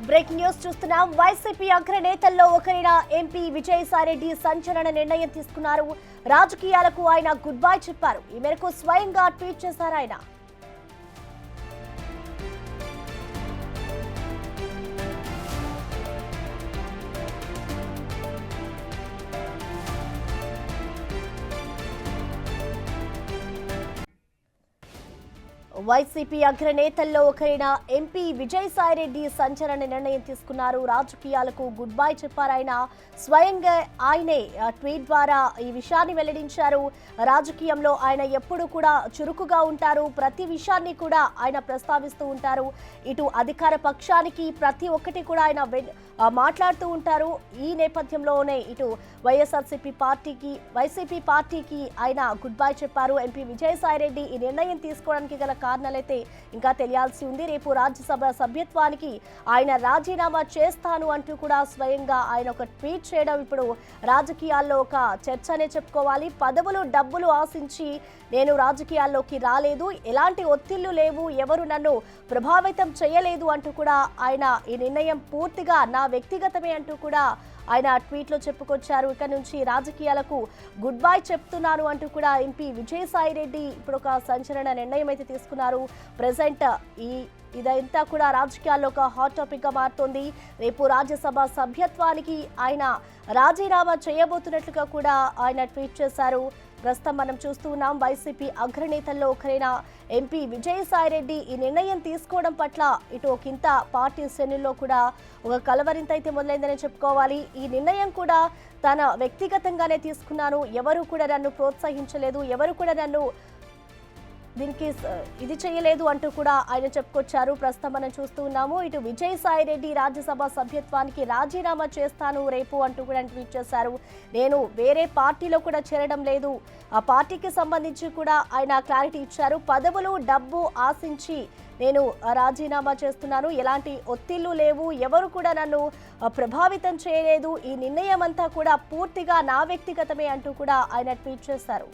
Breaking news చూస్తున్నాం. YCP అగ్రనేతల్లో ఒకరైన MP Vijayasai Reddy సంచలన నిర్ణయం తీసుకున్నారు. రాజకీయాలకు ఆయన గుడ్ బై చెప్పారు. ఈ మేరకు స్వయంగా ట్వీట్ చేశారు ఆయన. వైసీపీ అగ్రనేతల్లో ఒకరైన ఎంపీ విజయసాయిరెడ్డి సంచలన నిర్ణయం తీసుకున్నారు. రాజకీయాలకు గుడ్ బై చెప్పారు ఆయన. స్వయంగా ఆయనే ట్వీట్ ద్వారా ఈ విషయాన్ని వెల్లడించారు. రాజకీయంలో ఆయన ఎప్పుడు కూడా చురుకుగా ఉంటారు. ప్రతి విషయాన్ని కూడా ఆయన ప్రస్తావిస్తూ ఉంటారు. ఇటు అధికార పక్షానికి ప్రతి ఒక్కటి కూడా ఆయన మాట్లాడుతూ ఉంటారు. ఈ నేపథ్యంలోనే ఇటు వైసీపీ పార్టీకి ఆయన గుడ్ బై చెప్పారు. ఎంపీ విజయసాయిరెడ్డి ఈ నిర్ణయం తీసుకోవడానికి గల కారణాలైతే ఇంకా తెలియాల్సి ఉంది. రేపు రాజ్యసభ సభ్యత్వానికి ఆయన రాజీనామా చేస్తాను అంటూ కూడా స్వయంగా ఆయన ఒక ట్వీట్ చేయడం ఇప్పుడు రాజకీయాల్లో ఒక చర్చ అనే చెప్పుకోవాలి. పదవులు డబ్బులు ఆశించి నేను రాజకీయాల్లోకి రాలేదు, ఎలాంటి ఒత్తిళ్లు లేవు, ఎవరు నన్ను ప్రభావితం చేయలేదు అంటూ కూడా ఆయన ఈ నిర్ణయం పూర్తిగా నా వ్యక్తిగతమే అంటూ కూడా ఆయన ట్వీట్లో చెప్పుకొచ్చారు. ఇక నుంచి రాజకీయాలకు గుడ్ బై చెప్తున్నాను అంటూ కూడా ఎంపీ విజయసాయిరెడ్డి ఇప్పుడు ఒక సంచలన నిర్ణయం అయితే తీసుకున్నారు. ప్రెసెంట్ ఇదంతా కూడా రాజకీయాల్లో ఒక హాట్ టాపిక్ గా మారుతోంది. రేపు రాజ్యసభ సభ్యత్వానికి ఆయన రాజీనామా చేయబోతున్నట్లుగా కూడా ఆయన ట్వీట్ చేశారు. ప్రస్తుతం మనం చూస్తూ ఉన్నాం. వైసీపీ అగ్రనేతల్లో ఒకరైన ఎంపీ విజయసాయిరెడ్డి ఈ నిర్ణయం తీసుకోవడం పట్ల ఇటు ఒకంత పార్టీ శ్రేణుల్లో కూడా ఒక కలవరింత అయితే మొదలైందని చెప్పుకోవాలి. ఈ నిర్ణయం కూడా తన వ్యక్తిగతంగానే తీసుకున్నాను, ఎవరు కూడా నన్ను ప్రోత్సహించలేదు, ఎవరు కూడా నన్ను దీనికి ఇది చేయలేదు అంటూ కూడా ఆయన చెప్పుకొచ్చారు. ప్రస్తుతం మనం చూస్తూ ఉన్నాము. ఇటు విజయసాయిరెడ్డి రాజ్యసభ సభ్యత్వానికి రాజీనామా చేస్తాను రేపు అంటూ కూడా ట్వీట్ చేశారు. నేను వేరే పార్టీలో కూడా చేరడం లేదు, ఆ పార్టీకి సంబంధించి కూడా ఆయన క్లారిటీ ఇచ్చారు. పదవులు డబ్బు ఆశించి నేను రాజీనామా చేస్తున్నాను, ఎలాంటి ఒత్తిళ్లు లేవు, ఎవరు కూడా నన్ను ప్రభావితం చేయలేదు, ఈ నిర్ణయం అంతా కూడా పూర్తిగా నా వ్యక్తిగతమే అంటూ కూడా ఆయన ట్వీట్ చేశారు.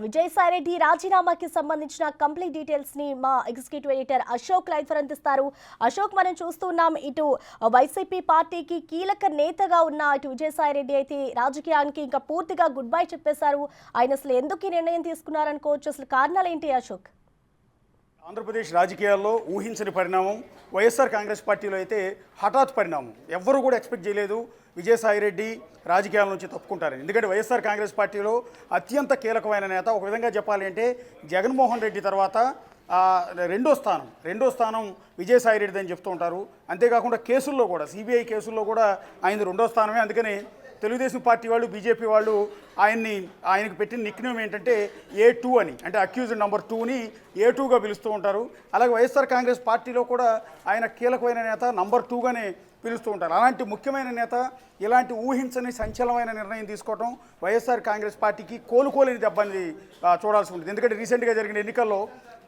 విజయసాయిరెడ్డి రాజీనామాకి సంబంధించిన కంప్లీట్ డీటెయిల్స్ ని మా ఎగ్జిక్యూటివ్ ఎడిటర్ అశోక్ లైవ్ అందిస్తారు. అశోక్, మనం చూస్తున్నాం ఇటు వైసీపీ పార్టీకి కీలక నేతగా ఉన్న ఇటు విజయసాయిరెడ్డి అయితే రాజకీయానికి ఇంకా పూర్తిగా గుడ్ బై చెప్పేశారు. ఆయన అసలు ఎందుకు ఈ నిర్ణయం తీసుకున్నారనుకోవచ్చు, అసలు కారణాలు ఏంటి అశోక్? ఆంధ్రప్రదేశ్ రాజకీయాల్లో ఊహించని పరిణామం. వైఎస్ఆర్ కాంగ్రెస్ పార్టీలో అయితే హఠాత్ పరిణామం. ఎవ్వరూ కూడా ఎక్స్పెక్ట్ చేయలేదు విజయసాయిరెడ్డి రాజకీయాల నుంచి తప్పుకుంటారని. ఎందుకంటే వైఎస్ఆర్ కాంగ్రెస్ పార్టీలో అత్యంత కీలకమైన నేత. ఒక విధంగా చెప్పాలి అంటే జగన్మోహన్ రెడ్డి తర్వాత రెండో స్థానం విజయసాయిరెడ్డి అని చెప్తూ ఉంటారు. అంతేకాకుండా కేసుల్లో కూడా సిబిఐ కేసుల్లో కూడా ఆయన రెండో స్థానమే. అందుకని తెలుగుదేశం పార్టీ వాళ్ళు, బీజేపీ వాళ్ళు ఆయనకు పెట్టిన నిక్నేమ్ ఏంటంటే A2 అని, అంటే అక్యూజ్డ్ నెంబర్ 2ని A2గా పిలుస్తూ ఉంటారు. అలాగే వైఎస్ఆర్ కాంగ్రెస్ పార్టీలో కూడా ఆయన కీలకమైన నేత నంబర్ 2గానే పిలుస్తూ ఉంటారు. అలాంటి ముఖ్యమైన నేత ఇలాంటి ఊహించని సంచలనమైన నిర్ణయం తీసుకోవడం వైఎస్ఆర్ కాంగ్రెస్ పార్టీకి కోలుకోలేని దెబ్బని చూడాల్సి ఉంటుంది. ఎందుకంటే రీసెంట్గా జరిగిన ఎన్నికల్లో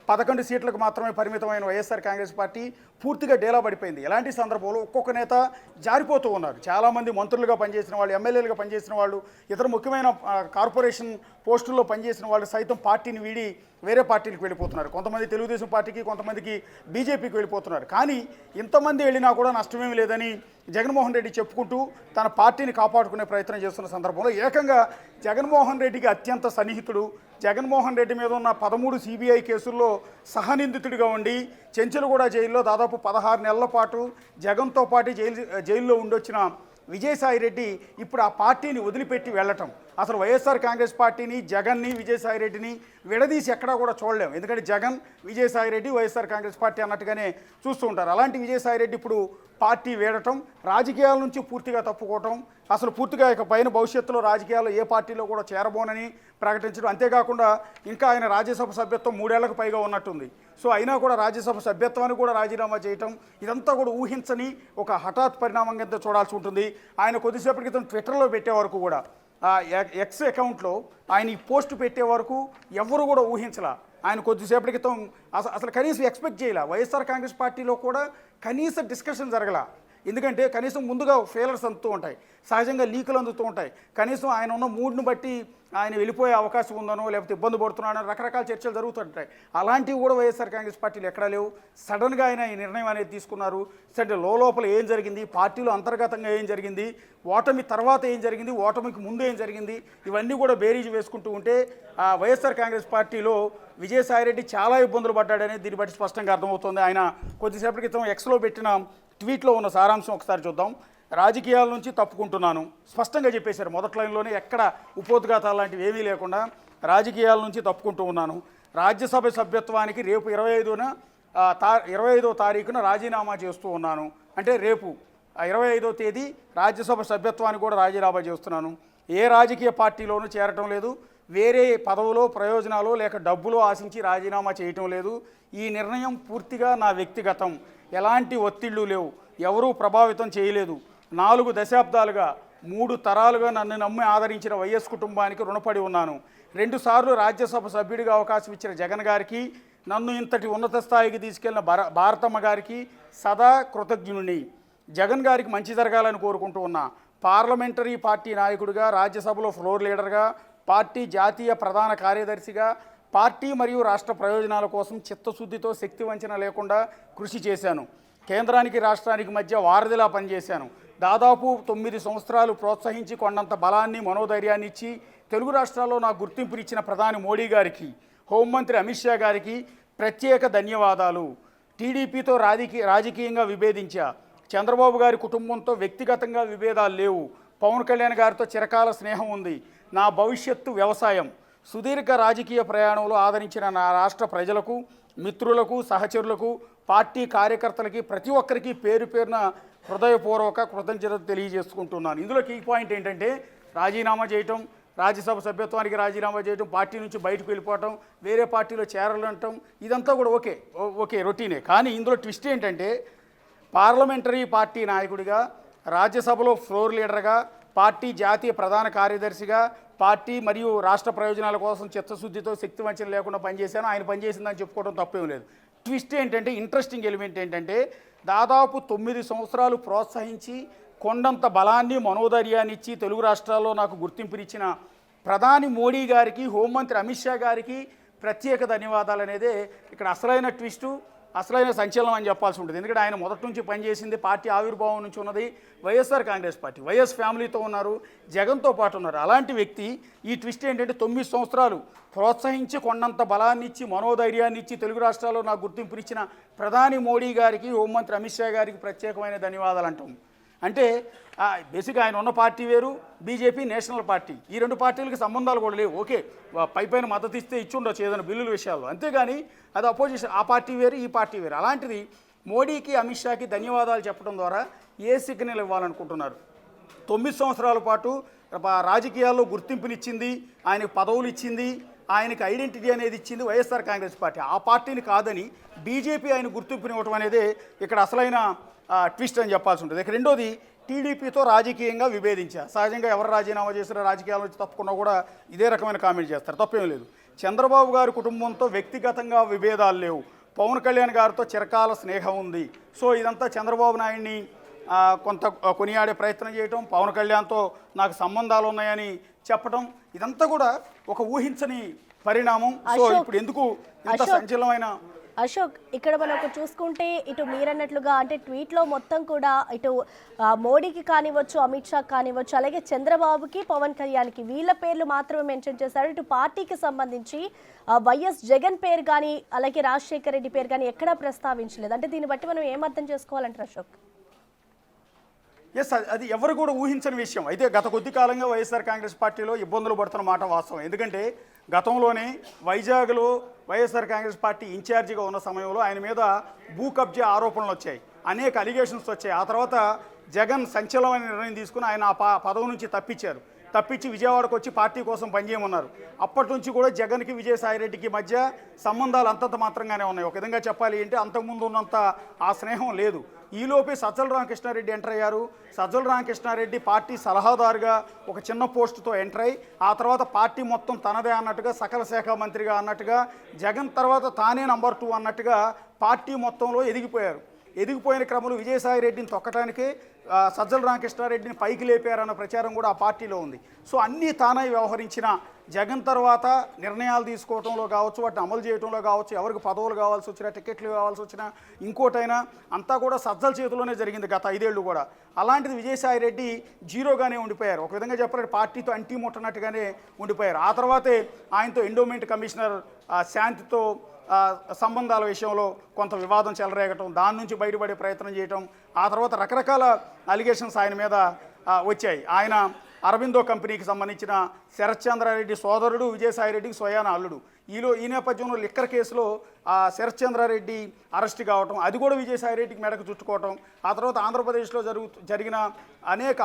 11 సీట్లకు మాత్రమే పరిమితమైన వైఎస్ఆర్ కాంగ్రెస్ పార్టీ పూర్తిగా డేలా పడిపోయింది. ఇలాంటి సందర్భంలో ఒక్కొక్క నేత జారిపోతూ ఉన్నారు. చాలామంది మంత్రులుగా పనిచేసిన వాళ్ళు, ఎమ్మెల్యేలుగా పనిచేసిన వాళ్ళు, ఇతర ముఖ్యమైన కార్పొరేషన్ పోస్టుల్లో పనిచేసిన వాళ్ళు సైతం పార్టీని వీడి వేరే పార్టీలకు వెళ్ళిపోతున్నారు. కొంతమంది తెలుగుదేశం పార్టీకి, కొంతమందికి బీజేపీకి వెళ్ళిపోతున్నారు. కానీ ఇంతమంది వెళ్ళినా కూడా నష్టమేమి లేదని జగన్మోహన్ రెడ్డి చెప్పుకుంటూ తన పార్టీని కాపాడుకునే ప్రయత్నం చేస్తున్న సందర్భంలో ఏకంగా జగన్మోహన్ రెడ్డికి అత్యంత సన్నిహితుడు, జగన్మోహన్ రెడ్డి మీద ఉన్న 13 సిబిఐ కేసుల్లో సహనిందితుడిగా ఉండి చెంచులగూడ జైల్లో దాదాపు 16 నెలల పాటు జగన్తో పాటు జైల్లో ఉండొచ్చిన విజయసాయిరెడ్డి ఇప్పుడు ఆ పార్టీని వదిలిపెట్టి వెళ్ళటం, అసలు వైఎస్ఆర్ కాంగ్రెస్ పార్టీని, జగన్ని, విజయసాయిరెడ్డిని విడదీసి ఎక్కడా కూడా చూడలేము. ఎందుకంటే జగన్, విజయసాయిరెడ్డి, వైఎస్ఆర్ కాంగ్రెస్ పార్టీ అన్నట్టుగానే చూస్తూ ఉంటారు. అలాంటి విజయసాయిరెడ్డి ఇప్పుడు పార్టీ వీడటం, రాజకీయాల నుంచి పూర్తిగా తప్పుకోవటం, అసలు పూర్తిగా ఇక పైన భవిష్యత్తులో రాజకీయాల్లో ఏ పార్టీలో కూడా చేరబోనని ప్రకటించడం. అంతేకాకుండా ఇంకా ఆయన రాజ్యసభ సభ్యత్వం 3 ఏళ్లకు పైగా ఉన్నట్టుంది. సో అయినా కూడా రాజ్యసభ సభ్యత్వాన్ని కూడా రాజీనామా చేయటం, ఇదంతా కూడా ఊహించని ఒక హఠాత్ పరిణామం కింద చూడాల్సి ఉంటుంది. ఆయన కొద్దిసేపటి క్రితం ట్విట్టర్లో పెట్టే వరకు కూడా, ఎక్స్ అకౌంట్లో ఆయన ఈ పోస్ట్ పెట్టే వరకు ఎవరు కూడా ఊహించలా. ఆయన కొద్దిసేపటి క్రితం అసలు కనీసం ఎక్స్పెక్ట్ చేయాల. వైఎస్ఆర్ కాంగ్రెస్ పార్టీలో కూడా కనీసం డిస్కషన్ జరగల. ఎందుకంటే కనీసం ముందుగా ఫెయిలర్స్ అందుతూ ఉంటాయి, సహజంగా లీకులు అందుతూ ఉంటాయి. కనీసం ఆయన ఉన్న మూడ్ను బట్టి ఆయన వెళ్ళిపోయే అవకాశం ఉందనో లేకపోతే ఇబ్బంది పడుతున్నానో రకరకాల చర్చలు జరుగుతుంటాయి. అలాంటివి కూడా వైఎస్ఆర్ కాంగ్రెస్ పార్టీలు ఎక్కడా లేవు. సడన్గా ఆయన ఈ నిర్ణయం అనేది తీసుకున్నారు. సరే, లోపల ఏం జరిగింది, పార్టీలో అంతర్గతంగా ఏం జరిగింది, ఓటమి తర్వాత ఏం జరిగింది, ఓటమికి ముందు ఏం జరిగింది, ఇవన్నీ కూడా బేరీజు వేసుకుంటూ ఉంటే వైఎస్ఆర్ కాంగ్రెస్ పార్టీలో విజయసాయిరెడ్డి చాలా ఇబ్బందులు పడ్డాడనేది దీన్ని బట్టి స్పష్టంగా అర్థమవుతుంది. ఆయన కొద్దిసేపటి క్రితం ఎక్స్లో పెట్టిన ట్వీట్లో ఉన్న సారాంశం ఒకసారి చూద్దాం. రాజకీయాల నుంచి తప్పుకుంటున్నాను స్పష్టంగా చెప్పేశారు. మొదటి లైన్లోనే ఎక్కడ ఉపోద్ఘాతాలు లాంటివి ఏమీ లేకుండా రాజకీయాల నుంచి తప్పుకుంటూ ఉన్నాను. రాజ్యసభ సభ్యత్వానికి రేపు 25వ తారీఖున రాజీనామా చేస్తూ ఉన్నాను. అంటే రేపు 25వ తేదీ రాజ్యసభ సభ్యత్వానికి కూడా రాజీనామా చేస్తున్నాను. ఏ రాజకీయ పార్టీలోనూ చేరటం లేదు. వేరే పదవులో, ప్రయోజనాలు లేక డబ్బులు ఆశించి రాజీనామా చేయటం లేదు. ఈ నిర్ణయం పూర్తిగా నా వ్యక్తిగతం. ఎలాంటి ఒత్తిళ్లు లేవు, ఎవరూ ప్రభావితం చేయలేదు. 4 దశాబ్దాలుగా 3 తరాలుగా నన్ను నమ్మి ఆదరించిన వైఎస్ కుటుంబానికి రుణపడి ఉన్నాను. 2 సార్లు రాజ్యసభ సభ్యుడిగా అవకాశం ఇచ్చిన జగన్ గారికి, నన్ను ఇంతటి ఉన్నత స్థాయికి తీసుకెళ్లిన భారతమ్మ గారికి సదా కృతజ్ఞుని. జగన్ గారికి మంచి జరగాలని కోరుకుంటూ ఉన్నా. పార్లమెంటరీ పార్టీ నాయకుడిగా, రాజ్యసభలో ఫ్లోర్ లీడర్గా, పార్టీ జాతీయ ప్రధాన కార్యదర్శిగా పార్టీ మరియు రాష్ట్ర ప్రయోజనాల కోసం చిత్తశుద్ధితో శక్తి వంచన లేకుండా కృషి చేశాను. కేంద్రానికి రాష్ట్రానికి మధ్య వారధిలా పనిచేశాను. దాదాపు 9 సంవత్సరాలు ప్రోత్సహించి కొండంత బలాన్ని, మనోధైర్యాన్ని ఇచ్చి తెలుగు రాష్ట్రాల్లో నాకు గుర్తింపునిచ్చిన ప్రధాని మోడీ గారికి, హోంమంత్రి అమిత్ షా గారికి ప్రత్యేక ధన్యవాదాలు. టీడీపీతో రాజకీయంగా విభేదించా. చంద్రబాబు గారి కుటుంబంతో వ్యక్తిగతంగా విభేదాలు లేవు. పవన్ కళ్యాణ్ గారితో చిరకాల స్నేహం ఉంది. నా భవిష్యత్తు వ్యవసాయం. సుదీర్ఘ రాజకీయ ప్రయాణంలో ఆదరించిన నా రాష్ట్ర ప్రజలకు, మిత్రులకు, సహచరులకు, పార్టీ కార్యకర్తలకి ప్రతి ఒక్కరికి పేరు పేరున హృదయపూర్వక కృతజ్ఞతలు తెలియజేసుకుంటున్నాను. ఇందులో కీ పాయింట్ ఏంటంటే రాజీనామా చేయటం, రాజ్యసభ సభ్యత్వానికి రాజీనామా చేయటం, పార్టీ నుంచి బయటకు వెళ్ళిపోవటం, వేరే పార్టీలో చేరాలంటాం, ఇదంతా కూడా ఓకే రొటీనే. కానీ ఇందులో ట్విస్ట్ ఏంటంటే పార్లమెంటరీ పార్టీ నాయకుడిగా, రాజ్యసభలో ఫ్లోర్ లీడర్గా, పార్టీ జాతీయ ప్రధాన కార్యదర్శిగా, పార్టీ మరియు రాష్ట్ర ప్రయోజనాల కోసం చిత్తశుద్ధితో శక్తి వంచన లేకుండా పనిచేశాను. ఆయన పనిచేసిందని చెప్పుకోవడం తప్పేం లేదు. ట్విస్ట్ ఏంటంటే, ఇంట్రెస్టింగ్ ఎలిమెంట్ ఏంటంటే, దాదాపు 9 సంవత్సరాలు ప్రోత్సహించి కొండంత బలాన్ని, మనోధైర్యాన్ని ఇచ్చి తెలుగు రాష్ట్రాల్లో నాకు గుర్తింపునిచ్చిన ప్రధాని మోడీ గారికి, హోంమంత్రి అమిత్ షా గారికి ప్రత్యేక ధన్యవాదాలు అనేదే ఇక్కడ అసలైన ట్విస్టు, అసలైన సంచలనం అని చెప్పాల్సి ఉంటుంది. ఎందుకంటే ఆయన మొదటి నుంచి పనిచేసింది, పార్టీ ఆవిర్భావం నుంచి ఉన్నది వైఎస్ఆర్ కాంగ్రెస్ పార్టీ. వైఎస్ ఫ్యామిలీతో ఉన్నారు, జగన్తో పాటు ఉన్నారు. అలాంటి వ్యక్తి ఈ ట్విస్ట్ ఏంటంటే 9 సంవత్సరాలు ప్రోత్సహించి కొండంత బలాన్ని ఇచ్చి, మనోధైర్యాన్ని ఇచ్చి తెలుగు రాష్ట్రాల్లో నాకు గుర్తింపునిచ్చిన ప్రధాని మోడీ గారికి, హోంమంత్రి అమిత్ షా గారికి ప్రత్యేకమైన ధన్యవాదాలు అంటాం. అంటే బేసిక్గా ఆయన ఉన్న పార్టీ వేరు, బీజేపీ నేషనల్ పార్టీ. ఈ 2 పార్టీలకి సంబంధాలు కూడా లేవు. ఓకే, పైపైన మద్దతు ఇస్తే ఇచ్చి ఉండొచ్చు ఏదైనా బిల్లుల విషయాల్లో, అంతేగాని అది అపోజిషన్. ఆ పార్టీ వేరు, ఈ పార్టీ వేరు. అలాంటిది మోడీకి, అమిత్ షాకి ధన్యవాదాలు చెప్పడం ద్వారా ఏ సిగ్నల్ ఇవ్వాలనుకుంటున్నారు? 9 సంవత్సరాల పాటు రాజకీయాల్లో గుర్తింపునిచ్చింది, ఆయనకు పదవులు ఇచ్చింది, ఆయనకి ఐడెంటిటీ అనేది ఇచ్చింది వైఎస్ఆర్ కాంగ్రెస్ పార్టీ. ఆ పార్టీని కాదని బీజేపీ ఆయన గుర్తింపునివ్వటం అనేది ఇక్కడ అసలైన ట్విస్ట్ అని చెప్పాల్సి ఉంటుంది. ఇక రెండోది, టీడీపీతో రాజకీయంగా విభేదించా. సహజంగా ఎవరు రాజీనామా చేసినా, రాజకీయాల నుంచి తప్పుకున్నా కూడా ఇదే రకమైన కామెంట్ చేస్తారు, తప్పేం లేదు. చంద్రబాబు గారి కుటుంబంతో వ్యక్తిగతంగా విభేదాలు లేవు. పవన్ కళ్యాణ్ గారితో చిరకాల స్నేహం ఉంది. సో ఇదంతా చంద్రబాబు నాయుడిని కొంత కొనియాడే ప్రయత్నం చేయటం, పవన్ కళ్యాణ్తో నాకు సంబంధాలు ఉన్నాయని చెప్పడం, ఇదంతా కూడా ఒక ఊహించని పరిణామం. సో ఇప్పుడు ఎందుకు ఇంత సంచలనమైన అశోక్, ఇక్కడ మనకు చూసుకుంటే ఇటు మీరన్నట్లుగా అంటే ట్వీట్లో మొత్తం కూడా ఇటు మోడీకి కానివ్వచ్చు, అమిత్ షా కానివ్వచ్చు, అలాగే చంద్రబాబుకి, పవన్ కళ్యాణ్కి వీళ్ళ పేర్లు మాత్రమే మెన్షన్ చేశారు. ఇటు పార్టీకి సంబంధించి వైఎస్ జగన్ పేరు కానీ, అలాగే రాజశేఖర రెడ్డి పేరు కానీ ఎక్కడా ప్రస్తావించలేదు. అంటే దీన్ని బట్టి మనం ఏమర్థం చేసుకోవాలంటారు అశోక్? ఎస్, అది ఎవరు కూడా ఊహించని విషయం. అయితే గత కొద్ది కాలంగా వైఎస్ఆర్ కాంగ్రెస్ పార్టీలో ఇబ్బందులు పడుతున్న మాట వాస్తవం. ఎందుకంటే గతంలోనే వైజాగ్లో వైఎస్ఆర్ కాంగ్రెస్ పార్టీ ఇన్ఛార్జిగా ఉన్న సమయంలో ఆయన మీద భూ కబ్జా ఆరోపణలు వచ్చాయి, అనేక అలిగేషన్స్ వచ్చాయి. ఆ తర్వాత జగన్ సంచలనమైన నిర్ణయం తీసుకుని ఆయన ఆ పదవి నుంచి తప్పించి విజయవాడకు వచ్చి పార్టీ కోసం పనిచేయమన్నారు. అప్పటి నుంచి కూడా జగన్కి విజయసాయిరెడ్డికి మధ్య సంబంధాలు అంతంత మాత్రంగానే ఉన్నాయి. ఒక విధంగా చెప్పాలి అంటే అంతకుముందు ఉన్నంత ఆ స్నేహం లేదు. ఈలోపే సజ్జల రామకృష్ణారెడ్డి ఎంటర్ అయ్యారు. సజ్జల రామకృష్ణారెడ్డి పార్టీ సలహాదారుగా ఒక చిన్న పోస్టుతో ఎంటర్ అయ్యి ఆ తర్వాత పార్టీ మొత్తం తనదే అన్నట్టుగా, సకల శాఖ మంత్రిగా అన్నట్టుగా, జగన్ తర్వాత తానే నంబర్ 2 అన్నట్టుగా పార్టీ మొత్తంలో ఎదిగిపోయిన క్రమంలో విజయసాయిరెడ్డిని తొక్కటానికే సజ్జల రామకృష్ణారెడ్డిని పైకి లేపారన్న ప్రచారం కూడా ఆ పార్టీలో ఉంది. సో అన్నీ తానై వ్యవహరించిన జగన్ తర్వాత నిర్ణయాలు తీసుకోవడంలో కావచ్చు, వాటిని అమలు చేయడంలో కావచ్చు, ఎవరికి పదవులు కావాల్సి వచ్చినా, టికెట్లు కావాల్సి వచ్చినా, ఇంకోటైనా అంతా కూడా సజ్జల చేతిలోనే జరిగింది గత 5 ఏళ్ళు కూడా. అలాంటిది విజయసాయిరెడ్డి జీరోగానే ఉండిపోయారు. ఒక విధంగా చెప్పాలంటే పార్టీతో అంటీ ముట్టనట్టుగానే ఉండిపోయారు. ఆ తర్వాతే ఆయనతో ఎండోమెంట్ కమిషనర్ శాంతితో సంబంధాల విషయంలో కొంత వివాదం చెలరేగటం, దాని నుంచి బయటపడే ప్రయత్నం చేయటం, ఆ తర్వాత రకరకాల అలిగేషన్స్ ఆయన మీద వచ్చాయి. ఆయన అరవిందో కంపెనీకి సంబంధించిన శరత్చంద్రారెడ్డి సోదరుడు, విజయసాయిరెడ్డికి స్వయాన అల్లుడు. ఈ నేపథ్యంలో లిక్కర్ కేసులో శరత్చంద్రారెడ్డి అరెస్ట్ కావటం, అది కూడా విజయసాయిరెడ్డికి మెడకు చుట్టుకోవటం, ఆ తర్వాత ఆంధ్రప్రదేశ్లో జరిగిన అనేక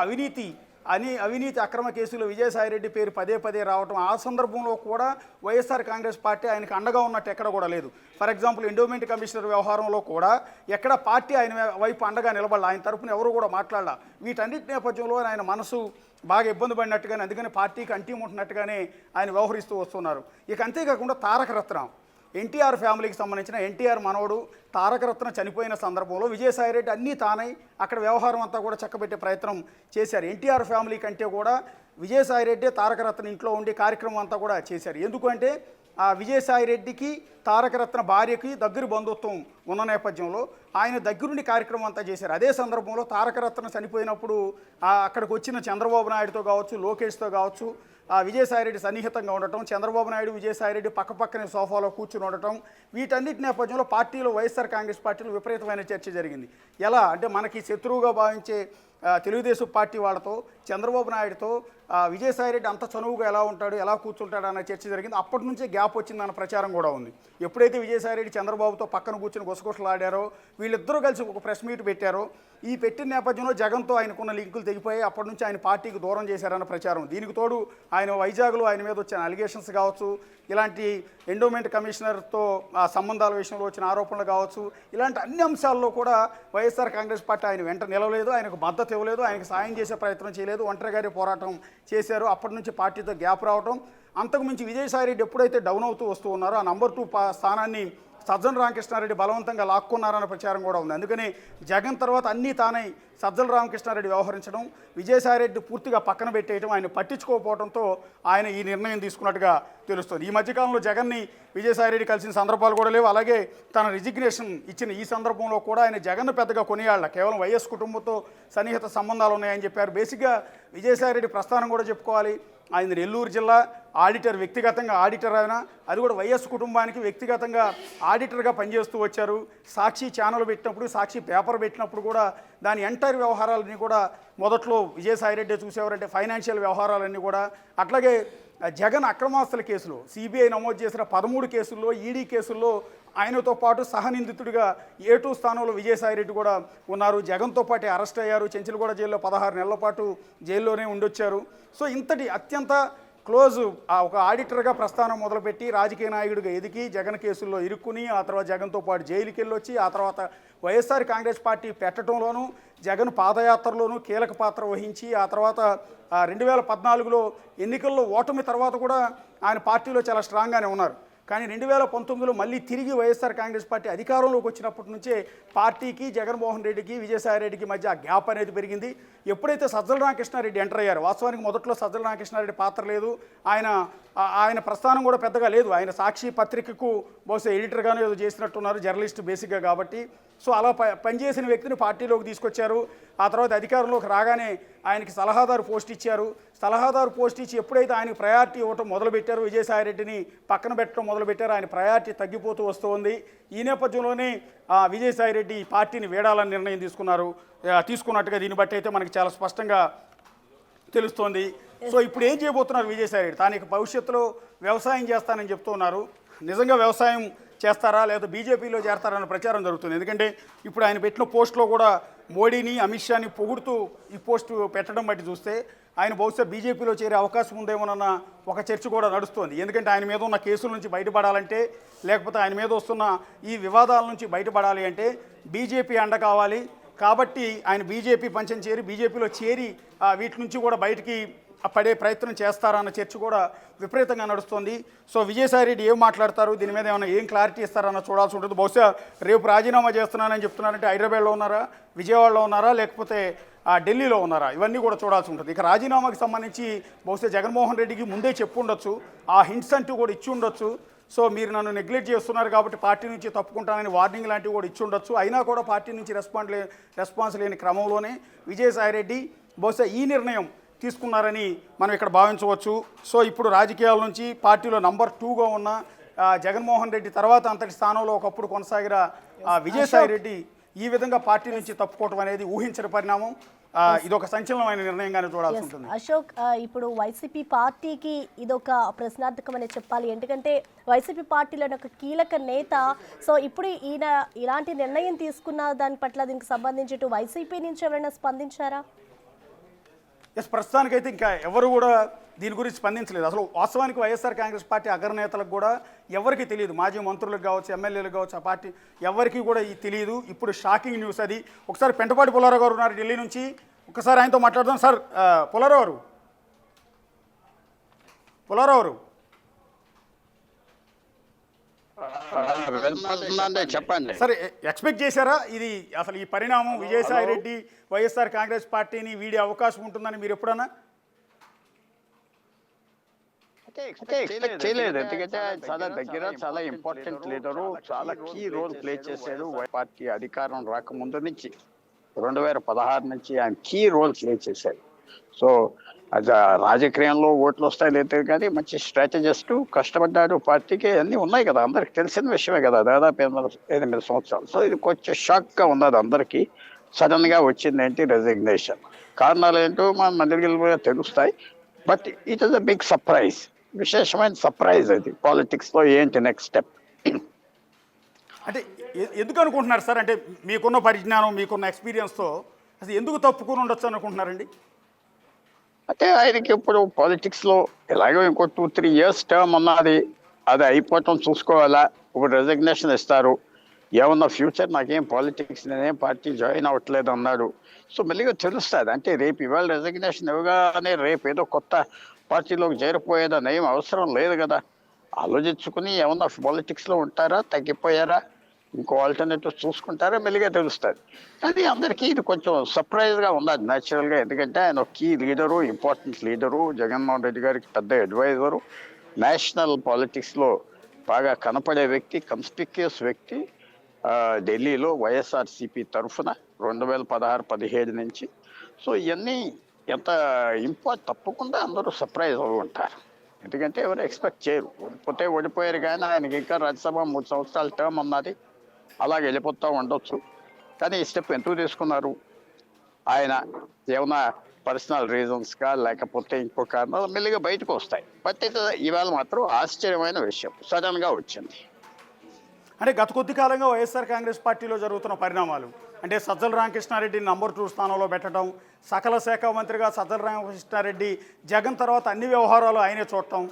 అవినీతి అక్రమ కేసులో విజయసాయిరెడ్డి పేరు పదే రావటం, ఆ సందర్భంలో కూడా వైఎస్ఆర్ కాంగ్రెస్ పార్టీ ఆయనకు అండగా ఉన్నట్టు ఎక్కడ కూడా లేదు. ఫర్ ఎగ్జాంపుల్ ఎండోమెంట్ కమిషనర్ వ్యవహారంలో కూడా ఎక్కడ పార్టీ ఆయన వైపు అండగా నిలబడాలి, ఆయన తరపున ఎవరు కూడా మాట్లాడాల. వీటన్నిటి నేపథ్యంలో ఆయన మనసు బాగా ఇబ్బంది పడినట్టుగానే, అందుకని పార్టీకి అంటిముట్టినట్టుగానే ఆయన వ్యవహరిస్తూ వస్తున్నారు. ఇక అంతేకాకుండా తారకరత్న ఎన్టీఆర్ ఫ్యామిలీకి సంబంధించిన ఎన్టీఆర్ మనవడు తారకరత్న చనిపోయిన సందర్భంలో విజయసాయిరెడ్డి అన్నీ తానై అక్కడ వ్యవహారం అంతా కూడా చక్కబెట్టే ప్రయత్నం చేశారు. ఎన్టీఆర్ ఫ్యామిలీ కంటే కూడా విజయసాయిరెడ్డి తారకరత్న ఇంట్లో ఉండి కార్యక్రమం అంతా కూడా చేశారు. ఎందుకంటే ఆ విజయసాయిరెడ్డికి తారకరత్న భార్యకి దగ్గర బంధుత్వం ఉన్న నేపథ్యంలో ఆయన దగ్గరుండి కార్యక్రమం అంతా చేశారు. అదే సందర్భంలో తారకరత్న చనిపోయినప్పుడు అక్కడికి వచ్చిన చంద్రబాబు నాయుడుతో కావచ్చు, లోకేష్తో కావచ్చు, విజయసాయిరెడ్డి సన్నిహితంగా ఉండటం, చంద్రబాబు నాయుడు విజయసాయిరెడ్డి పక్కపక్కనే సోఫాలో కూర్చుని ఉండటం, వీటన్నిటి నేపథ్యంలో పార్టీలో వైఎస్ఆర్ కాంగ్రెస్ పార్టీలో విపరీతమైన చర్చ జరిగింది. ఎలా అంటే మనకి శత్రువుగా భావించే తెలుగుదేశం పార్టీ వాళ్ళతో, చంద్రబాబు నాయుడుతో విజయసాయిరెడ్డి అంత చనువుగా ఎలా ఉంటాడు, ఎలా కూర్చుంటాడు అన్న చర్చ జరిగింది. అప్పటి నుంచే గ్యాప్ వచ్చిందన్న ప్రచారం కూడా ఉంది. ఎప్పుడైతే విజయసాయిరెడ్డి చంద్రబాబుతో పక్కన కూర్చుని గుసగుసలాడారో, వీళ్ళిద్దరూ కలిసి ఒక ప్రెస్ మీట్ పెట్టారో, ఈ పెట్టిన నేపథ్యంలో జగన్తో ఆయనకున్న లింకులు తెగిపోయి అప్పటి నుంచి ఆయన పార్టీకి దూరం చేశారన్న ప్రచారం. దీనికి తోడు ఆయన వైజాగ్లో ఆయన మీద వచ్చిన అలిగేషన్స్ కావచ్చు, ఇలాంటి ఎండోమెంట్ కమిషనర్తో సంబంధాల విషయంలో వచ్చిన ఆరోపణలు కావచ్చు, ఇలాంటి అన్ని అంశాల్లో కూడా వైఎస్ఆర్ కాంగ్రెస్ పార్టీ ఆయన వెంట నిలవలేదు, ఆయనకు మద్దతు ఇవ్వలేదు, ఆయనకు సాయం చేసే ప్రయత్నం చేయలేదు, ఒంటరిగానే పోరాటం చేశారు. అప్పటి నుంచి పార్టీతో గ్యాప్ రావటం, అంతకుమించి విజయసాయిరెడ్డి ఎప్పుడైతే డౌన్ అవుతూ వస్తూ ఉన్నారో ఆ నంబర్ 2 స్థానాన్ని సజ్జల రామకృష్ణారెడ్డి బలవంతంగా లాక్కున్నారన్న ప్రచారం కూడా ఉంది. అందుకని జగన్ తర్వాత అన్నీ తానై సజ్జల రామకృష్ణారెడ్డి వ్యవహరించడం, విజయసాయిరెడ్డి పూర్తిగా పక్కన పెట్టేయడం, ఆయన పట్టించుకోకపోవడంతో ఆయన ఈ నిర్ణయం తీసుకున్నట్టుగా తెలుస్తుంది. ఈ మధ్యకాలంలో జగన్ని విజయసాయిరెడ్డి కలిసిన సందర్భాలు కూడా లేవు. అలాగే తన రిజిగ్నేషన్ ఇచ్చిన ఈ సందర్భంలో కూడా ఆయన జగన్ పెద్దగా కొనియాళ్ళ, కేవలం వైఎస్ కుటుంబంతో సన్నిహిత సంబంధాలు ఉన్నాయని చెప్పారు. బేసిక్గా విజయసాయిరెడ్డి ప్రస్థానం కూడా చెప్పుకోవాలి. ఆయన నెల్లూరు జిల్లా ఆడిటర్, వ్యక్తిగతంగా ఆడిటర్ అయినా, అది కూడా వైఎస్ కుటుంబానికి వ్యక్తిగతంగా ఆడిటర్గా పనిచేస్తూ వచ్చారు. సాక్షి ఛానల్ పెట్టినప్పుడు, సాక్షి పేపర్ పెట్టినప్పుడు కూడా దాని ఎంటైర్ వ్యవహారాలన్నీ కూడా మొదట్లో విజయసాయిరెడ్డి చూసేవారంటే ఫైనాన్షియల్ వ్యవహారాలన్నీ కూడా. అట్లాగే జగన్ అక్రమాస్తుల కేసులో సిబిఐ నమోదు చేసిన 13 కేసుల్లో, ఈడీ కేసుల్లో ఆయనతో పాటు సహనిందితుడిగా A2 స్థానంలో విజయసాయిరెడ్డి కూడా ఉన్నారు. జగన్తో పాటు అరెస్ట్ అయ్యారు. చెంచులగూడ జైల్లో 16 నెలల పాటు జైల్లోనే ఉండొచ్చారు. సో ఇంతటి అత్యంత క్లోజ్ ఒక ఆడిటర్గా ప్రస్థానం మొదలుపెట్టి రాజకీయ నాయకుడిగా ఎదిగి జగన్ కేసుల్లో ఇరుక్కుని, ఆ తర్వాత జగన్తో పాటు జైలుకి వెళ్ళొచ్చి, ఆ తర్వాత వైఎస్ఆర్ కాంగ్రెస్ పార్టీ పెట్టడంలోనూ, జగన్ పాదయాత్రలోనూ కీలక పాత్ర వహించి, ఆ తర్వాత 2014లో ఎన్నికల్లో ఓటమి తర్వాత కూడా ఆయన పార్టీలో చాలా స్ట్రాంగ్గానే ఉన్నారు. కానీ 2019లో మళ్ళీ తిరిగి వైఎస్ఆర్ కాంగ్రెస్ పార్టీ అధికారంలోకి వచ్చినప్పటి నుంచే పార్టీకి, జగన్మోహన్ రెడ్డికి, విజయసాయిరెడ్డికి మధ్య ఆ గ్యాప్ అనేది పెరిగింది. ఎప్పుడైతే సజ్జల రామకృష్ణారెడ్డి ఎంటర్ అయ్యారు, వాస్తవానికి మొదట్లో సజ్జల రామకృష్ణారెడ్డి పాత్ర లేదు, ఆయన ప్రస్థానం కూడా పెద్దగా లేదు. ఆయన సాక్షి పత్రికకు బహుశా ఎడిటర్గానే ఏదో చేసినట్టున్నారు, జర్నలిస్ట్ బేసిక్గా కాబట్టి. సో అలా పనిచేసిన వ్యక్తిని పార్టీలోకి తీసుకొచ్చారు. ఆ తర్వాత అధికారంలోకి రాగానే ఆయనకి సలహాదారు పోస్ట్ ఇచ్చారు. సలహాదారు పోస్ట్ ఇచ్చి ఎప్పుడైతే ఆయనకు ప్రయారిటీ ఇవ్వటం మొదలుపెట్టారో, విజయసాయిరెడ్డిని పక్కన పెట్టడం మొదలుపెట్టారు. ఆయన ప్రయారిటీ తగ్గిపోతూ వస్తుంది. ఈ నేపథ్యంలోనే విజయసాయి రెడ్డి ఈ పార్టీని వీడాలని నిర్ణయం తీసుకున్నట్టుగా దీన్ని బట్టి అయితే మనకి చాలా స్పష్టంగా తెలుస్తోంది. సో ఇప్పుడు ఏం చేయబోతున్నారు విజయసాయి రెడ్డి? తాను ఇక భవిష్యత్తులో వ్యవసాయం చేస్తానని చెప్తున్నారు. నిజంగా వ్యవసాయం చేస్తారా లేదా బీజేపీలో చేరతారన్న ప్రచారం జరుగుతుంది. ఎందుకంటే ఇప్పుడు ఆయన పెట్టిన పోస్టులో కూడా మోడీని అమిత్ షాని పొగుడుతూ ఈ పోస్టు పెట్టడం బట్టి చూస్తే ఆయన బహుశా బీజేపీలో చేరే అవకాశం ఉందేమోనన్న ఒక చర్చ కూడా నడుస్తోంది. ఎందుకంటే ఆయన మీద ఉన్న కేసుల నుంచి బయటపడాలంటే, లేకపోతే ఆయన మీద వస్తున్న ఈ వివాదాల నుంచి బయటపడాలి అంటే బీజేపీ అండ కావాలి. కాబట్టి ఆయన బీజేపీ పంచం చేరి బీజేపీలో చేరి వీటి నుంచి కూడా బయటికి పడే ప్రయత్నం చేస్తారన్న చర్చ కూడా విపరీతంగా నడుస్తుంది. సో విజయసాయి రెడ్డి ఏం మాట్లాడతారు, దీని మీద ఏమైనా ఏం క్లారిటీ ఇస్తారన్న చూడాల్సి ఉంటుంది. బహుశా రేపు రాజీనామా చేస్తున్నానని చెప్తున్నారంటే హైదరాబాద్లో ఉన్నారా, విజయవాడలో ఉన్నారా, లేకపోతే ఢిల్లీలో ఉన్నారా, ఇవన్నీ కూడా చూడాల్సి ఉంటుంది. ఇక రాజీనామాకి సంబంధించి బహుశా జగన్మోహన్ రెడ్డికి ముందే చెప్పు ఉండొచ్చు, ఆ హింట్స్ అంటూ కూడా ఇచ్చి ఉండొచ్చు. సో మీరు నన్ను నెగ్లెక్ట్ చేస్తున్నారు కాబట్టి పార్టీ నుంచి తప్పుకుంటానని వార్నింగ్ లాంటివి కూడా ఇచ్చి ఉండొచ్చు. అయినా కూడా పార్టీ నుంచి రెస్పాన్స్ లేని క్రమంలోనే విజయసాయి రెడ్డి బహుశా ఈ నిర్ణయం తీసుకున్నారని మనం ఇక్కడ భావించవచ్చు. సో ఇప్పుడు రాజకీయాల నుంచి పార్టీలో నంబర్ 2గా ఉన్న జగన్మోహన్ రెడ్డి తర్వాత అంతటి స్థానంలో ఒకప్పుడు కొనసాగిన విజయసాయి రెడ్డి ఈ విధంగా పార్టీ నుంచి తప్పుకోవటం అనేది ఊహించని పరిణామం. ఇదొక సంచలనమైన నిర్ణయంగానే చూడాల్సి ఉంటుంది. అశోక్, ఇప్పుడు వైసీపీ పార్టీకి ఇదొక ప్రశ్నార్థకమని చెప్పాలి. ఎందుకంటే వైసీపీ పార్టీలో ఒక కీలక నేత. సో ఇప్పుడు ఈయన ఇలాంటి నిర్ణయం తీసుకున్న దాని పట్ల దీనికి సంబంధించి ఇటు వైసీపీ నుంచి ఎవరైనా స్పందించారా? ప్రస్తుతానికైతే ఇంకా ఎవరు కూడా దీని గురించి స్పందించలేదు. అసలు వాస్తవానికి వైఎస్ఆర్ కాంగ్రెస్ పార్టీ అగ్రనేతలకు కూడా ఎవరికి తెలియదు, మాజీ మంత్రులకు కావచ్చు, ఎమ్మెల్యేలకు కావచ్చు, ఆ పార్టీ ఎవరికి కూడా ఇది తెలియదు. ఇప్పుడు షాకింగ్ న్యూస్ అది. ఒకసారి పెంటపాటి పుల్లారావు గారు ఉన్నారు ఢిల్లీ నుంచి, ఒకసారి ఆయనతో మాట్లాడదాం. సార్, పుల్లారావు చెప్పండి. సరే, ఎక్స్పెక్ట్ చేశారా ఇది అసలు ఈ పరిణామం విజయసాయి రెడ్డి వైఎస్ఆర్ కాంగ్రెస్ పార్టీని వీడే అవకాశం ఉంటుందని మీరు ఎప్పుడన్నా? ఎక్స్పెక్ట్ చేయలేదు. ఎందుకంటే చాలా దగ్గర, చాలా ఇంపార్టెంట్ లీడరు, చాలా కీ రోల్ ప్లే చేశాడు. పార్టీ అధికారం రాకముందు నుంచి 2016 నుంచి ఆయన కీ రోల్ ప్లే చేశాడు. సో అది రాజకీయంలో ఓట్లు వస్తాయి లేదు కానీ మంచి స్ట్రాటజిస్ట్, కష్టపడ్డాడు. పార్టీకి అన్నీ ఉన్నాయి కదా, అందరికి తెలిసిన విషయమే కదా, దాదాపు 8 సంవత్సరాలు. సో ఇది కొంచెం షాక్గా ఉన్నది అందరికీ. సడన్గా వచ్చింది ఏంటి రెసిగ్నేషన్, కారణాలు ఏంటో మన తెలుస్తాయి. But it is a big surprise, విశేషమైన సర్ప్రైజ్ అది పాలిటిక్స్లో. ఏంటి నెక్స్ట్ స్టెప్ అంటే ఎందుకు అనుకుంటున్నారు సార్? అంటే మీకున్న పరిజ్ఞానం, మీకున్న ఎక్స్పీరియన్స్తో అసలు ఎందుకు తప్పుకొని ఉండొచ్చు అనుకుంటున్నారండి? అంటే ఆయనకి ఇప్పుడు పాలిటిక్స్లో ఎలాగో ఇంకో 2-3 years టర్మ్ ఉన్నది, అది అయిపోవటం చూసుకోవాలా. ఇప్పుడు రెసిగ్నేషన్ ఇస్తారు, ఏమన్నా ఫ్యూచర్ నాకేం పాలిటిక్స్, నేనేం పార్టీ జాయిన్ అవ్వట్లేదు అన్నాడు. సో మెల్లిగా తెలుస్తుంది. అంటే రేపు ఇవాళ రెసిగ్నేషన్ ఇవ్వగానే రేపు ఏదో కొత్త పార్టీలోకి చేరిపోయేదని ఏం అవసరం లేదు కదా. ఆలోచించుకుని ఏమన్నా పాలిటిక్స్లో ఉంటారా, తగ్గిపోయారా, ఇంకో ఆల్టర్నేటివ్ చూసుకుంటారా, మెల్లిగా తెలుస్తుంది. కానీ అందరికీ ఇది కొంచెం సర్ప్రైజ్గా ఉన్నది న్యాచురల్గా. ఎందుకంటే ఆయన key leader, important leader, Jaganmohan Reddy గారికి పెద్ద అడ్వైజరు, నేషనల్ పాలిటిక్స్లో బాగా కనపడే వ్యక్తి, కన్స్పిక్యూస్ వ్యక్తి. ఢిల్లీలో వైఎస్ఆర్సీపీ తరఫున 2016-17 నుంచి. సో ఇవన్నీ ఎంత తప్పకుండా అందరూ సర్ప్రైజ్ అవి ఉంటారు. ఎందుకంటే ఎవరు ఎక్స్పెక్ట్ చేయరు. ఓడిపోయారు కానీ ఆయనకి ఇంకా రాజ్యసభ 3 సంవత్సరాల టర్మ్ ఉన్నది, అలాగే వెళ్ళిపోతూ ఉండొచ్చు. కానీ ఈ స్టెప్ ఎందుకు తీసుకున్నారు? ఆయన ఏమైనా పర్సనల్ రీజన్స్గా లేకపోతే ఇంకో కారణాలు మెల్లిగా బయటకు వస్తాయి. బట్ ఇవాళ మాత్రం ఆశ్చర్యమైన విషయం సడన్గా వచ్చింది. అంటే గత కొద్ది కాలంగా వైఎస్ఆర్ కాంగ్రెస్ పార్టీలో జరుగుతున్న పరిణామాలు అంటే సజ్జల రామకృష్ణారెడ్డిని నంబర్ 2 స్థానంలో పెట్టడం, సకల శాఖ మంత్రిగా సజ్జల రామకృష్ణారెడ్డి జగన్ తర్వాత అన్ని వ్యవహారాలు ఆయనే చూడటం,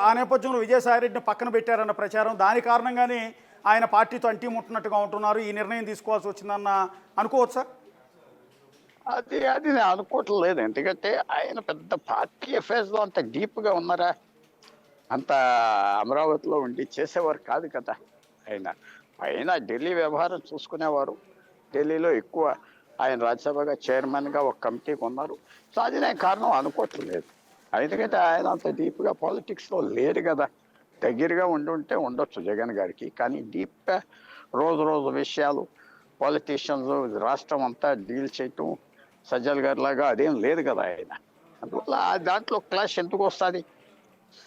ఆ నేపథ్యంలో విజయసాయిరెడ్డిని పక్కన పెట్టారన్న ప్రచారం, దాని కారణంగానే ఆయన పార్టీతో అంటిముట్టినట్టుగా ఉంటున్నారు. ఈ నిర్ణయం తీసుకోవాల్సి వచ్చిందన్న అనుకోవచ్చా? అది నేను అనుకోవట్లేదు. ఎందుకంటే ఆయన పెద్ద పార్టీ అఫేర్స్లో అంత డీప్గా ఉన్నారా, అంత అమరావతిలో ఉండి చేసేవారు కాదు కదా. ఆయన ఢిల్లీ వ్యవహారం చూసుకునేవారు. ఢిల్లీలో ఎక్కువ ఆయన రాజ్యసభగా చైర్మన్గా ఒక కమిటీకి ఉన్నారు. సో అది నేను కారణం అనుకోవట్లేదు. ఎందుకంటే ఆయన అంత డీప్గా పాలిటిక్స్లో లేరు కదా. దగ్గరగా ఉండుంటే ఉండొచ్చు జగన్ గారికి, కానీ డీప్గా రోజు విషయాలు పాలిటీషియన్స్ రాష్ట్రం అంతా డీల్ చేయటం సజ్జల్ గారి లాగా అదేం లేదు కదా ఆయన. అందువల్ల దాంట్లో క్లాష్ ఎందుకు వస్తుంది?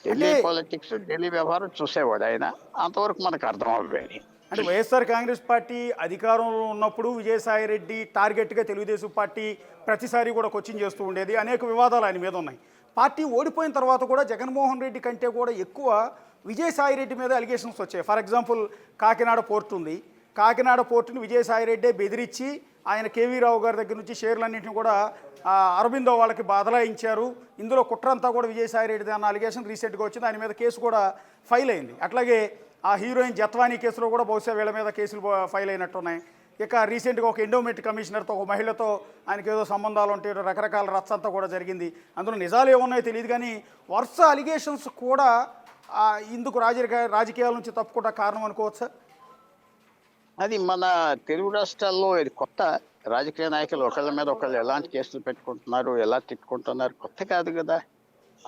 ఢిల్లీ అంటే పాలిటిక్స్, ఢిల్లీ వ్యవహారం చూసేవాడు ఆయన. అంతవరకు మనకు అర్థం అవ్వేది. అంటే వైఎస్ఆర్ కాంగ్రెస్ పార్టీ అధికారంలో ఉన్నప్పుడు విజయసాయి రెడ్డి టార్గెట్గా తెలుగుదేశం పార్టీ ప్రతిసారి కూడా కోచింగ్ చేస్తూ ఉండేది. అనేక వివాదాలు ఆయన మీద ఉన్నాయి. పార్టీ ఓడిపోయిన తర్వాత కూడా జగన్మోహన్ రెడ్డి కంటే కూడా ఎక్కువ విజయసాయి రెడ్డి మీద అలిగేషన్స్ వచ్చాయి. ఫర్ ఎగ్జాంపుల్ కాకినాడ పోర్ట్ ఉంది. కాకినాడ పోర్టుని విజయసాయి రెడ్డే బెదిరించి ఆయన కేవీ రావు గారి దగ్గర నుంచి షేర్లన్నింటినీ కూడా అరబిందో వాళ్ళకి బదలాయించారు. ఇందులో కుట్రంతా కూడా విజయసాయి రెడ్డి అన్న అలిగేషన్ రీసెంట్గా వచ్చింది. ఆయన మీద కేసు కూడా ఫైల్ అయింది. అట్లాగే ఆ హీరోయిన్ జత్వానీ కేసులో కూడా బహుశా వీళ్ళ మీద కేసులు ఫైల్ అయినట్టున్నాయి. ఇక రీసెంట్గా ఒక ఎండోమెంట్ కమిషనర్తో, ఒక మహిళతో ఆయనకి ఏదో సంబంధాలు ఉంటే రకరకాల రచ్చంతా కూడా జరిగింది. అందులో నిజాలు ఏమున్నాయో తెలియదు కానీ వరుస అలిగేషన్స్ కూడా ఇందుకు రాజకీయాల నుంచి తప్పుకుంటా కారణం అనుకోవచ్చా? అది మన తెలుగు రాష్ట్రాల్లో ఇది కొత్త. రాజకీయ నాయకులు ఒకళ్ళ మీద ఒకళ్ళు ఎలాంటి కేసులు పెట్టుకుంటున్నారు, ఎలా తిట్టుకుంటున్నారు కొత్త కాదు కదా.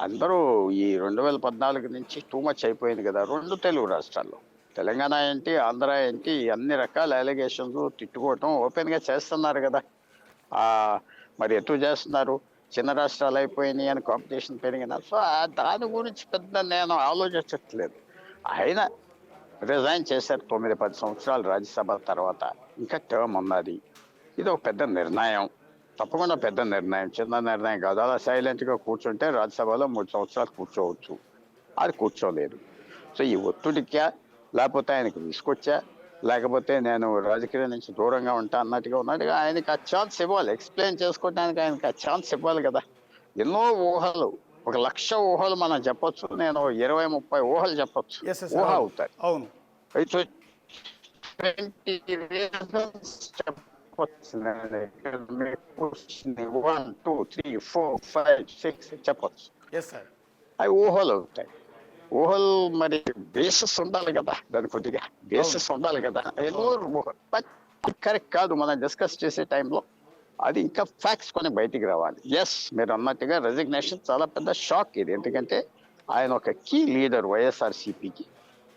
అందరూ ఈ 2014 నుంచి టూ మచ్ అయిపోయింది కదా. 2 తెలుగు రాష్ట్రాల్లో, తెలంగాణ ఏంటి, ఆంధ్ర ఏంటి, అన్ని రకాల అలిగేషన్స్ తిట్టుకోవటం ఓపెన్గా చేస్తున్నారు కదా. మరి ఎటు చేస్తున్నారు? చిన్న రాష్ట్రాలు అయిపోయినాయి అని కాంపిటీషన్ పెరిగిన. సో దాని గురించి పెద్ద నేను ఆలోచించట్లేదు. ఆయన రిజైన్ చేశారు 9-10 సంవత్సరాలు రాజ్యసభ తర్వాత. ఇంకా టర్మ్ ఉన్నది. ఇది ఒక పెద్ద నిర్ణయం, తప్పకుండా పెద్ద నిర్ణయం, చిన్న నిర్ణయం కాదు. అలా సైలెంట్గా కూర్చుంటే రాజ్యసభలో 3 సంవత్సరాలు కూర్చోవచ్చు. అది కూర్చోలేదు. సో ఈ ఒత్తిడికా, లేకపోతే ఆయనకు తీసుకొచ్చా, లేకపోతే నేను రాజకీయం నుంచి దూరంగా ఉంటా అన్నట్టుగా ఉన్నట్టుగా ఆయనకి ఆ ఛాన్స్ ఇవ్వాలి. ఎక్స్ప్లెయిన్ చేసుకోవడానికి ఆయనకి ఆ ఛాన్స్ ఇవ్వాలి కదా. ఎన్నో ఊహలు, 1,00,000 ఊహలు మనం చెప్పొచ్చు. నేను 20-30 ఊహలు చెప్పొచ్చు. ఊహ అవుతాయి. అవును. 20 reasons చెప్పొచ్చు. 1, 2, 3, 4, 5, 6 చెప్పొచ్చు. అవి ఊహలు అవుతాయి. ఊహలు మరి బేసిస్ ఉండాలి కదా. దాని కొద్దిగా బేసిస్ ఉండాలి కదా. ఎన్నో ఊహలు కరెక్ట్ కాదు మనం డిస్కస్ చేసే టైంలో. అది ఇంకా ఫ్యాక్ట్స్ కొన్ని బయటికి రావాలి. ఎస్, మీరు అన్నట్టుగా రెసిగ్నేషన్ చాలా పెద్ద షాక్ ఇది. ఎందుకంటే ఆయన ఒక కీ లీడర్ వైఎస్ఆర్సీపీకి.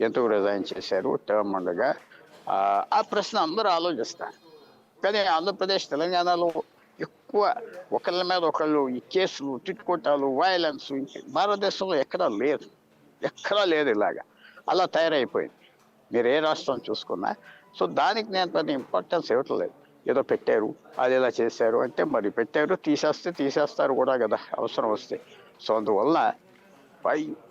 ఎందుకు రిజైన్ చేశారు టర్మ్ ఉండగా? ఆ ప్రశ్న అందరూ ఆలోచిస్తారు. కానీ ఆంధ్రప్రదేశ్, తెలంగాణలో ఎక్కువ ఒకళ్ళ మీద ఒకళ్ళు ఈ కేసులు, తిట్టుకోటాలు, వైలెన్స్ భారతదేశంలో ఎక్కడా లేదు ఇలాగా. అలా తయారైపోయింది. మీరు ఏ రాష్ట్రం చూసుకున్నా. సో దానికి నేను పెద్ద ఇంపార్టెన్స్ ఇవ్వట్లేదు. ఏదో పెట్టారు, అది ఎలా చేశారు అంటే మరి పెట్టారు, తీసేస్తారు కూడా కదా అవసరం వస్తే. సో అందువల్ల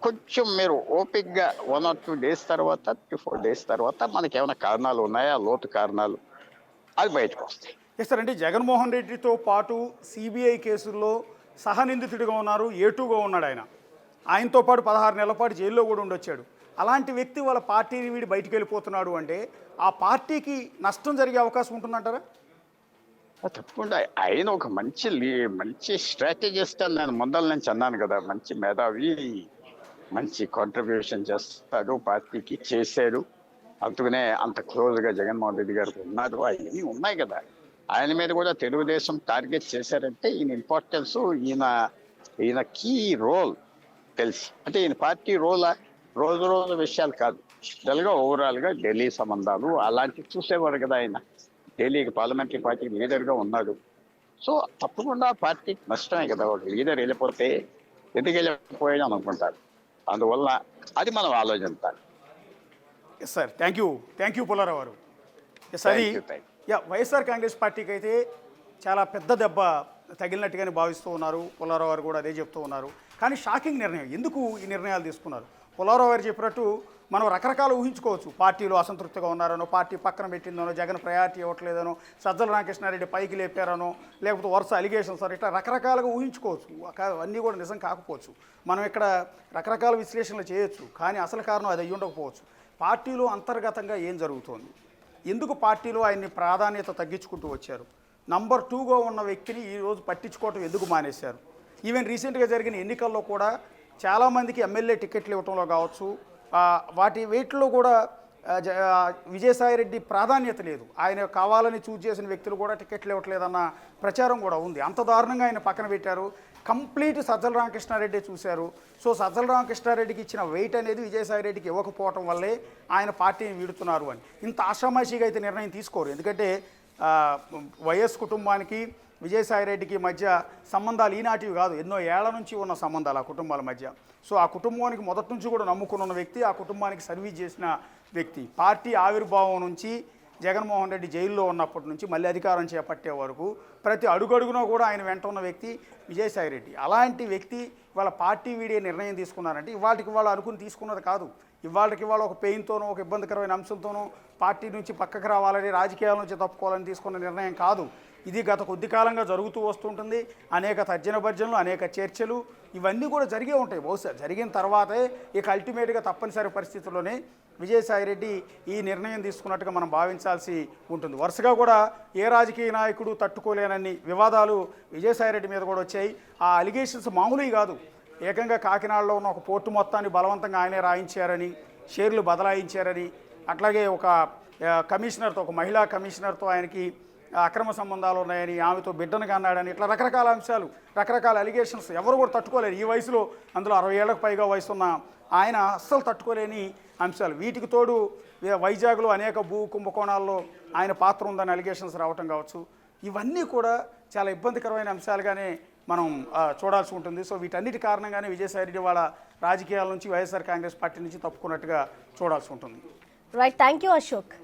కొంచెం మీరు ఓపిక్గా 1 or 2 days తర్వాత, 3-4 days తర్వాత మనకి ఏమైనా కారణాలు ఉన్నాయా, లోతు కారణాలు, అది బయటకు వస్తాయి. సార్, అంటే జగన్మోహన్ రెడ్డితో పాటు సిబిఐ కేసుల్లో సహనిందితుడిగా ఉన్నారు, A2గా ఉన్నాడు ఆయన. ఆయనతో పాటు 16 నెలల పాటు జైల్లో కూడా ఉండొచ్చాడు. అలాంటి వ్యక్తి వాళ్ళ పార్టీని వీడి బయటికి వెళ్ళిపోతున్నాడు అంటే ఆ పార్టీకి నష్టం జరిగే అవకాశం ఉంటుందంటారా? తప్పకుండా. ఆయన ఒక మంచి స్ట్రాటజిస్ట్ అని నేను ముందల నుంచి అన్నాను కదా. మంచి మేధావి, మంచి కాంట్రిబ్యూషన్ చేస్తాడు పార్టీకి, చేశాడు. అందుకనే అంత క్లోజ్గా జగన్మోహన్ రెడ్డి గారికి ఉన్నారు. అవన్నీ ఉన్నాయి కదా. ఆయన మీద కూడా తెలుగుదేశం టార్గెట్ చేశారంటే ఈయన ఇంపార్టెన్స్, ఈయన కీ రోల్ తెలిసి. అంటే ఈయన పార్టీ రోజు విషయాలు కాదు, జనరల్గా ఓవరాల్గా ఢిల్లీ సంబంధాలు అలాంటివి చూసేవారు కదా. ఆయన ఢిల్లీకి పార్లమెంటరీ పార్టీ లీడర్గా ఉన్నాడు. సో తప్పకుండా పార్టీకి నష్టమే కదా. ఒక లీడర్ వెళ్ళిపోతే ఎందుకు వెళ్ళిపోయాడు అనుకుంటారు. అందువల్ల అది మనం ఆలోచించాలి. Yes sir, thank you Pullarao garu. Yes, అది వైఎస్ఆర్ కాంగ్రెస్ పార్టీకి అయితే చాలా పెద్ద దెబ్బ తగిలినట్టుగానే భావిస్తూ ఉన్నారు. పుల్లారావు గారు కూడా అదే చెప్తూ ఉన్నారు. కానీ షాకింగ్ నిర్ణయం. ఎందుకు ఈ నిర్ణయాలు తీసుకున్నారు? పుల్లారావు గారు చెప్పినట్టు మనం రకరకాలు ఊహించుకోవచ్చు. పార్టీలో అసంతృప్తిగా ఉన్నారనో, పార్టీ పక్కన పెట్టిందనో, జగన్ ప్రయారిటీ ఇవ్వట్లేదనో, సజ్జల రామకృష్ణారెడ్డి పైకి లేపారనో, లేకపోతే వరుస అలిగేషన్స్ ఇట్లా రకరకాలుగా ఊహించుకోవచ్చు. అన్నీ కూడా నిజం కాకపోవచ్చు. మనం ఇక్కడ రకరకాల విశ్లేషణలు చేయొచ్చు. కానీ అసలు కారణం అది అయ్యి ఉండకపోవచ్చు. పార్టీలో అంతర్గతంగా ఏం జరుగుతోంది? ఎందుకు పార్టీలో ఆయన్ని ప్రాధాన్యత తగ్గించుకుంటూ వచ్చారు? నంబర్ 2గా ఉన్న వ్యక్తిని ఈరోజు పట్టించుకోవటం ఎందుకు మానేశారు? ఈవెన్ రీసెంట్గా జరిగిన ఎన్నికల్లో కూడా చాలామందికి ఎమ్మెల్యే టికెట్లు ఇవ్వటంలో కావచ్చు, వాటి వేటిలో కూడా విజయసాయి రెడ్డి ప్రాధాన్యత లేదు. ఆయన కావాలని చూజ్ చేసిన వ్యక్తులు కూడా టికెట్లు ఇవ్వట్లేదన్న ప్రచారం కూడా ఉంది. అంత దారుణంగా ఆయన పక్కన పెట్టారు. కంప్లీట్ సజ్జల రామకృష్ణారెడ్డి చూశారు. సో సజ్జల రామకృష్ణారెడ్డికి ఇచ్చిన వెయిట్ అనేది విజయసాయి రెడ్డికి ఇవ్వకపోవటం వల్లే ఆయన పార్టీని వీడుతున్నారు అని. ఇంత ఆషామాషిగా అయితే నిర్ణయం తీసుకోరు. ఎందుకంటే వైఎస్ కుటుంబానికి విజయసాయిరెడ్డికి మధ్య సంబంధాలు ఈనాటివి కాదు, ఎన్నో ఏళ్ల నుంచి ఉన్న సంబంధాలు ఆ కుటుంబాల మధ్య. సో ఆ కుటుంబానికి మొదటి నుంచి కూడా నమ్ముకుని ఉన్న వ్యక్తి, ఆ కుటుంబానికి సర్వీస్ చేసిన వ్యక్తి. పార్టీ ఆవిర్భావం నుంచి జగన్మోహన్ రెడ్డి జైల్లో ఉన్నప్పటి నుంచి మళ్ళీ అధికారం చేపట్టే వరకు ప్రతి అడుగడుగునా కూడా ఆయన వెంట ఉన్న వ్యక్తి విజయసాయిరెడ్డి. అలాంటి వ్యక్తి వాళ్ళ పార్టీ వీడే నిర్ణయం తీసుకున్నారంటే ఇవాళకి వాళ్ళు అనుకుని తీసుకున్నది కాదు. ఇవాళకి వాళ్ళు ఒక పెయిన్తోనో ఒక ఇబ్బందికరమైన అంశంతోనో పార్టీ నుంచి పక్కకు రావాలని, రాజకీయాల నుంచి తప్పుకోవాలని తీసుకున్న నిర్ణయం కాదు. ఇది గత కొద్ది కాలంగా జరుగుతూ వస్తుంటుంది. అనేక తర్జన భర్జనలు, అనేక చర్చలు ఇవన్నీ కూడా జరిగే ఉంటాయి. బహుశా జరిగిన తర్వాతే ఇక అల్టిమేట్గా తప్పనిసరి పరిస్థితుల్లోనే విజయసాయిరెడ్డి ఈ నిర్ణయం తీసుకున్నట్టుగా మనం భావించాల్సి ఉంటుంది. వరుసగా కూడా ఏ రాజకీయ నాయకుడు తట్టుకోలేనన్ని వివాదాలు విజయసాయిరెడ్డి మీద కూడా వచ్చాయి. ఆ అలిగేషన్స్ మామూలువి కాదు. ఏకంగా కాకినాడలో ఉన్న ఒక పోర్టు మొత్తాన్ని బలవంతంగా ఆయనే రాయించారని, షేర్లు బదలాయించారని, అట్లాగే ఒక కమిషనర్తో, ఒక మహిళా కమిషనర్తో ఆయనకి అక్రమ సంబంధాలు ఉన్నాయని, ఆమెతో బిడ్డను కన్నాడని, ఇట్లా రకరకాల అంశాలు, రకరకాల అలిగేషన్స్ ఎవరు కూడా తట్టుకోలేరు. ఈ వయసులో, అందులో 60 ఏళ్లకు పైగా వయసున్న ఆయన అస్సలు తట్టుకోలేని అంశాలు. వీటికి తోడు వైజాగ్లో అనేక భూ కుంభకోణాల్లో ఆయన పాత్ర ఉందని అలిగేషన్స్ రావటం కావచ్చు. ఇవన్నీ కూడా చాలా ఇబ్బందికరమైన అంశాలుగానే మనం చూడాల్సి ఉంటుంది. సో వీటన్నిటి కారణంగానే విజయసాయిరెడ్డి వాళ్ళ రాజకీయాల నుంచి, వైఎస్ఆర్ కాంగ్రెస్ పార్టీ నుంచి తప్పుకున్నట్టుగా చూడాల్సి ఉంటుంది. Right, thank you Ashok.